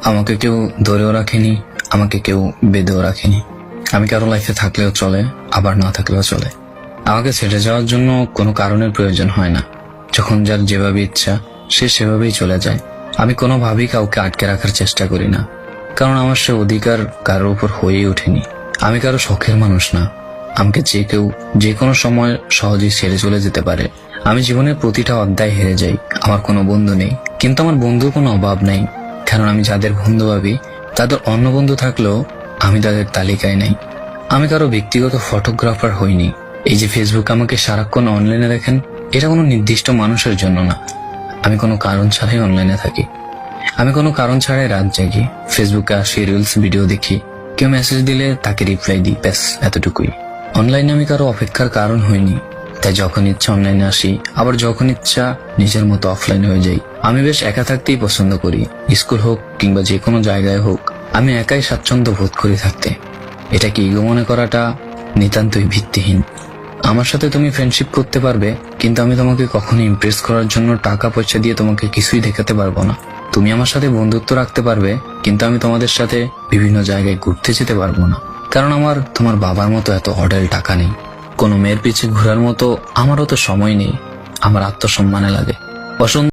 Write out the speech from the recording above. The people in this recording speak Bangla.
আমাকে কেউ ধরেও রাখেনি, আমাকে কেউ বেঁধেও রাখেনি। আমি কারো লাইফে থাকলেও চলে, আবার না থাকলেও চলে। আমাকে ছেড়ে যাওয়ার জন্য কোনো কারণের প্রয়োজন হয় না। যখন যার যেভাবে ইচ্ছা সে সেভাবেই চলে যায়। আমি কোনোভাবেই কাউকে আটকে রাখার চেষ্টা করি না, কারণ আমার সে অধিকার কারোর উপর হয়েই ওঠেনি। আমি কারো শখের মানুষ না। আমাকে যে কেউ যে কোনো সময় সহজেই ছেড়ে চলে যেতে পারে। আমি জীবনের প্রতিটা অধ্যায় হেরে যাই। আমার কোনো বন্ধু নেই, কিন্তু আমার বন্ধুর কোনো অভাব নেই, কারণ আমি যাদের বন্ধু ভাবি তাদের অন্য বন্ধু থাকলেও আমি তাদের তালিকায় নেই। আমি কারো ব্যক্তিগত ফটোগ্রাফার হইনি। এই যে ফেসবুক আমাকে সারাক্ষণ অনলাইনে দেখেন, এটা কোনো নির্দিষ্ট মানুষের জন্য না। আমি কোনো কারণ ছাড়াই অনলাইনে থাকি। আমি কোনো কারণ ছাড়াই রাত জাগি, ফেসবুকে আসি, রিলস ভিডিও দেখি, কেউ মেসেজ দিলে তাকে রিপ্লাই দিই, ব্যাস এতটুকুই। অনলাইনে আমি কারো অপেক্ষার কারণ হইনি, তাই যখন ইচ্ছা অনলাইনে আসি, আবার যখন ইচ্ছা নিজের মতো অফলাইন হয়ে যাই। আমি বেশ একা থাকতেই পছন্দ করি। স্কুল হোক কিংবা যে কোনো জায়গায় হোক, আমি একাই স্বাচ্ছন্দ্য বোধ করি থাকতে। এটা কি ইগো মনে করাটা নিতান্তই ভিত্তিহীন। আমার সাথে তুমি ফ্রেন্ডশিপ করতে পারবে, কিন্তু আমি তোমাকে কখনো ইমপ্রেস করার জন্য টাকা পয়সা দিয়ে তোমাকে কিছুই দেখাতে পারবো না। তুমি আমার সাথে বন্ধুত্ব রাখতে পারবে, কিন্তু আমি তোমাদের সাথে বিভিন্ন জায়গায় ঘুরতে যেতে পারবো না, কারণ আমার তোমার বাবার মতো এত অঢেল টাকা নেই। কোনো মেয়ের পিছে ঘোরার মতো আমারও তো সময় নেই। আমার আত্মসম্মানে লাগে। পছন্দ